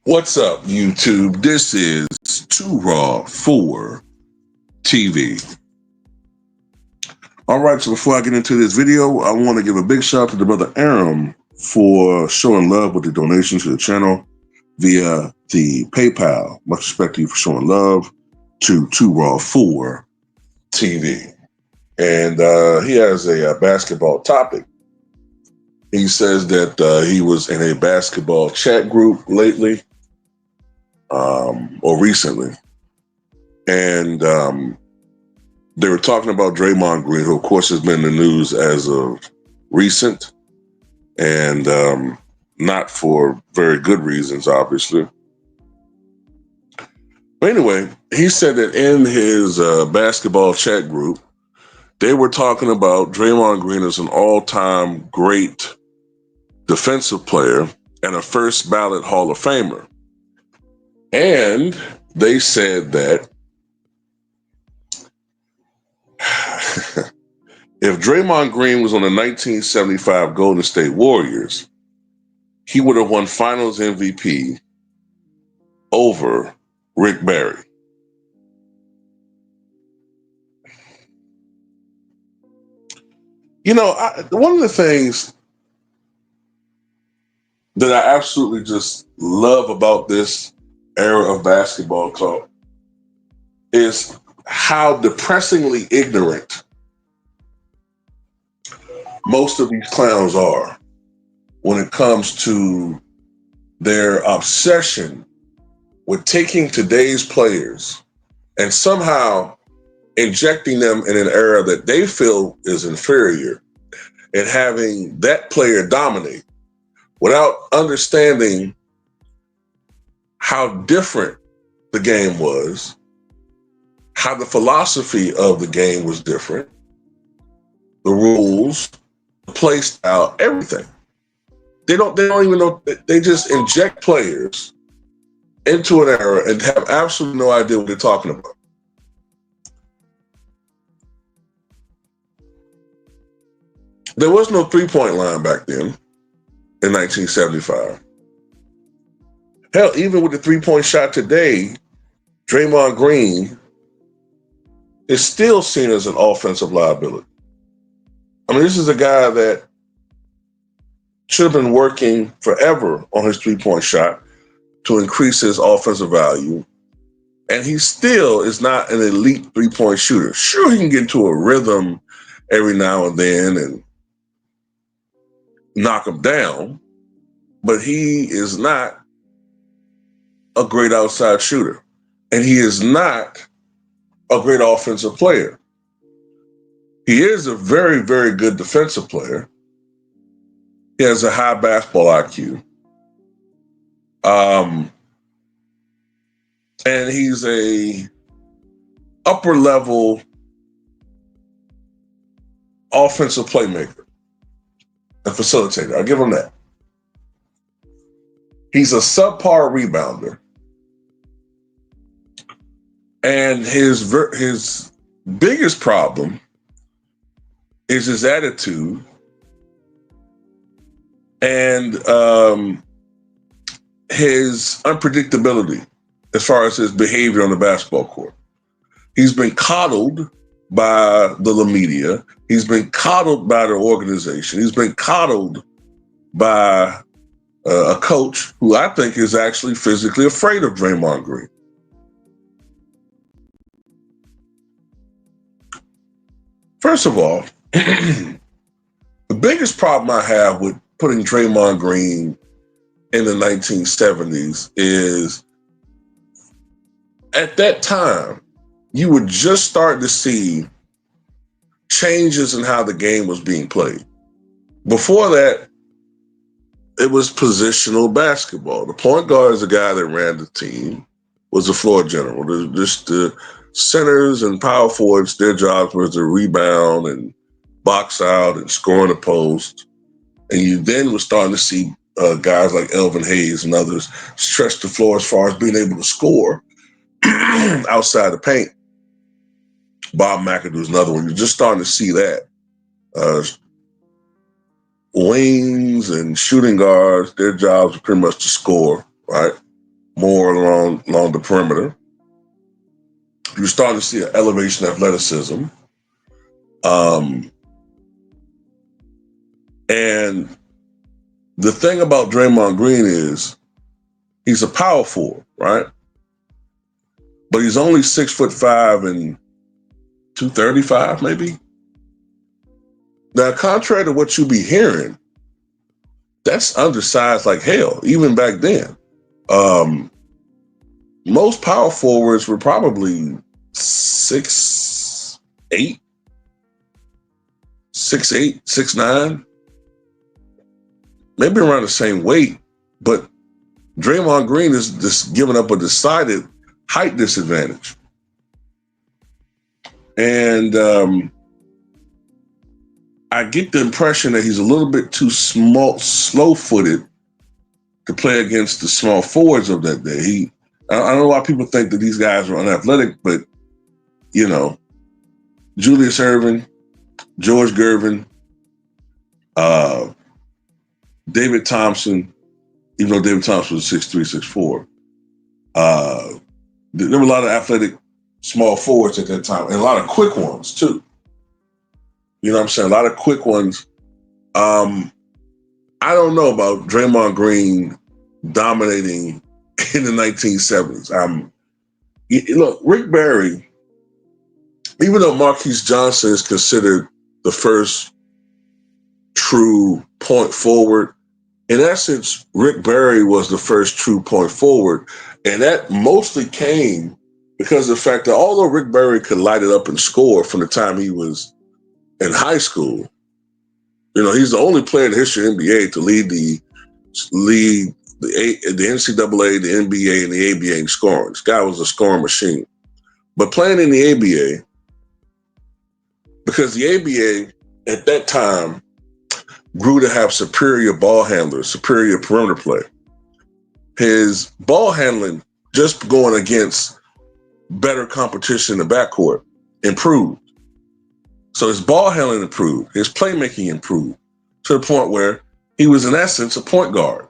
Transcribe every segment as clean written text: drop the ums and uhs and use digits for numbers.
What's up, YouTube? This is Too Raw for TV. All right, so before I get into this video, I want to give a big shout out to the brother Aram for showing love with the donation to the channel via the PayPal. Much respect to you for showing love to Too Raw for TV. And he has a basketball topic. He says that he was in a basketball chat group lately, or recently, and they were talking about Draymond Green, who of course has been in the news as of recent, and not for very good reasons, obviously. But anyway, he said that in his basketball chat group, they were talking about Draymond Green as an all-time great defensive player and a first ballot Hall of Famer. And they said that if Draymond Green was on the 1975 Golden State Warriors, he would have won Finals MVP over Rick Barry. You know, one of the things that I absolutely just love about this era of basketball talk is how depressingly ignorant most of these clowns are when it comes to their obsession with taking today's players and somehow injecting them in an era that they feel is inferior and having that player dominate without understanding how different the game was, how the philosophy of the game was different, the rules, the play style, everything. They don't even know. They just inject players into an era and have absolutely no idea what they're talking about. There was no three-point line back then in 1975. Hell, even with the three-point shot today, Draymond Green is still seen as an offensive liability. I mean, this is a guy that should have been working forever on his three-point shot to increase his offensive value, and he still is not an elite three-point shooter. Sure, he can get into a rhythm every now and then and knock him down, but he is not a great outside shooter, and he is not a great offensive player. He is a very, very good defensive player. He has a high basketball IQ. And he's a upper level offensive playmaker and facilitator. I'll give him that. He's a subpar rebounder. And his biggest problem is his attitude and his unpredictability as far as his behavior on the basketball court. He's been coddled by the media. He's been coddled by the organization. He's been coddled by a coach who I think is actually physically afraid of Draymond Green. First of all, the biggest problem I have with putting Draymond Green in the 1970s is at that time, you would just start to see changes in how the game was being played. Before that, it was positional basketball. The point guard is the guy that ran the team, was the floor general. The centers and power forwards, their jobs was to rebound and box out and score in the post. And you then were starting to see guys like Elvin Hayes and others stretch the floor as far as being able to score outside the paint. Bob McAdoo is another one. You're just starting to see that. Wings and shooting guards, their jobs are pretty much to score, right? more along the perimeter. You're starting to see an elevation of athleticism. Um, and the thing about Draymond Green is he's a power forward, right? But he's only 6'5" and 235, maybe. Now, contrary to what you be hearing, that's undersized like hell, even back then. Most power forwards were probably 6'8", 6'8", 6'9", maybe around the same weight. But Draymond Green is just giving up a decided height disadvantage. And I get the impression that he's a little bit too slow-footed to play against the small forwards of that day. I know a lot of people think that these guys are unathletic, but, you know, Julius Erving, George Gervin, David Thompson, even though David Thompson was 6'3", 6'4", there were a lot of athletic small forwards at that time, and a lot of quick ones, too. You know what I'm saying? A lot of quick ones. I don't know about Draymond Green dominating in the 1970s. Look, Rick Barry, even though Marquise Johnson is considered the first true point forward, in essence, Rick Barry was the first true point forward. And that mostly came because of the fact that although Rick Barry could light it up and score from the time he was in high school, you know, he's the only player in the history of the NBA to lead the NCAA, the NBA, and the ABA in scoring. This guy was a scoring machine. But playing in the ABA, because the ABA at that time grew to have superior ball handlers, superior perimeter play. His ball handling, just going against better competition in the backcourt, improved. So his ball handling improved, his playmaking improved to the point where he was in essence a point guard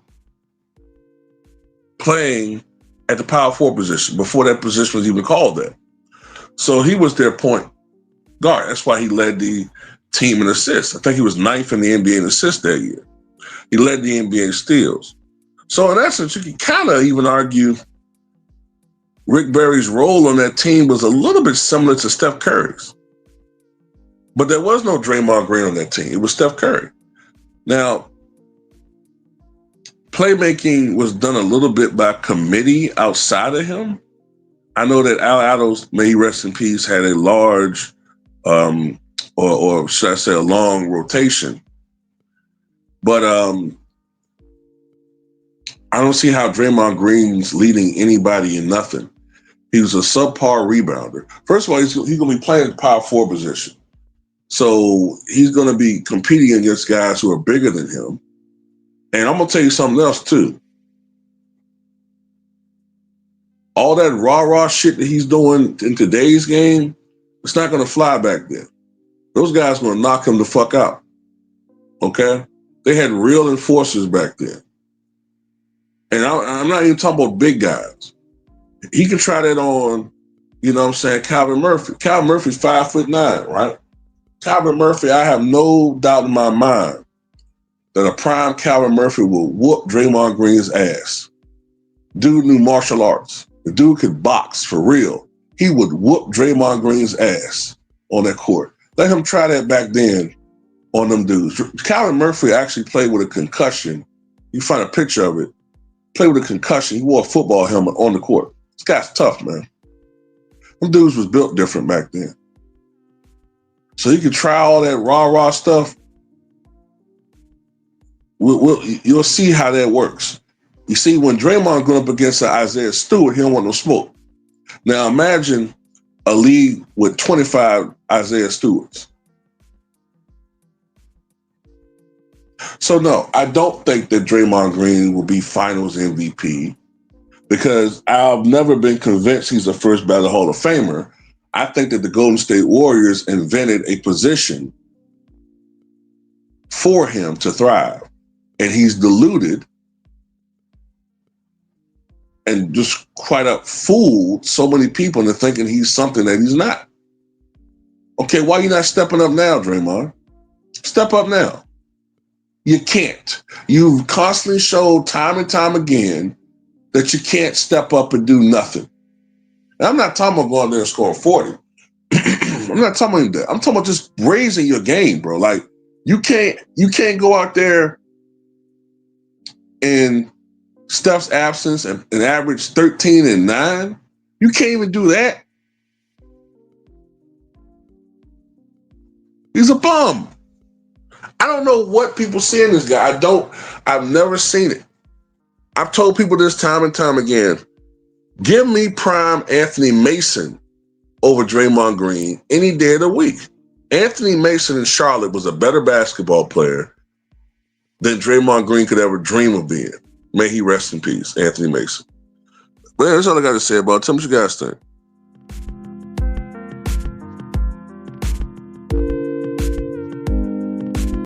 playing at the power forward position before that position was even called that. So he was their point guard. That's why he led the team in assists. I think he was 9th in the NBA in assists that year. He led the NBA in steals. So in essence, you can kind of even argue Rick Barry's role on that team was a little bit similar to Steph Curry's. But there was no Draymond Green on that team. It was Steph Curry. Now, playmaking was done a little bit by committee outside of him. I know that Al Attles, may he rest in peace, had a large, or should I say a long rotation. But I don't see how Draymond Green's leading anybody in nothing. He was a subpar rebounder. First of all, he's going to be playing the power forward position. So he's going to be competing against guys who are bigger than him. And I'm going to tell you something else, too. All that rah-rah shit that he's doing in today's game, it's not going to fly back then. Those guys are going to knock him the fuck out. Okay? They had real enforcers back then. And I'm not even talking about big guys. He can try that on, you know what I'm saying, Calvin Murphy. Calvin Murphy's 5'9", right? Calvin Murphy, I have no doubt in my mind that a prime Calvin Murphy will whoop Draymond Green's ass. Dude knew martial arts. The dude could box for real. He would whoop Draymond Green's ass on that court. Let him try that back then on them dudes. Calvin Murphy actually played with a concussion. You find a picture of it. Played with a concussion. He wore a football helmet on the court. This guy's tough, man. Them dudes was built different back then. So you can try all that rah-rah stuff. You'll see how that works. You see, when Draymond going up against Isaiah Stewart, he don't want no smoke. Now imagine a league with 25 Isaiah Stewarts. So no, I don't think that Draymond Green will be Finals MVP because I've never been convinced he's a first ballot Hall of Famer. I think that the Golden State Warriors invented a position for him to thrive, and he's diluted and just quite up fooled so many people into thinking he's something that he's not. Okay, why are you not stepping up now, Draymond? Step up now. You can't. You've constantly showed time and time again that you can't step up and do nothing. And I'm not talking about going there and scoring 40. I'm not talking about that. I'm talking about just raising your game, bro. Like you can't go out there in Steph's absence and average 13 and 9. You can't even do that. He's a bum. I don't know what people see in this guy. I've never seen it. I've told people this time and time again. Give me prime Anthony Mason over Draymond Green any day of the week. Anthony Mason in Charlotte was a better basketball player than Draymond Green could ever dream of being. May he rest in peace, Anthony Mason. Man, that's all I got to say about it. Tell me what you guys think.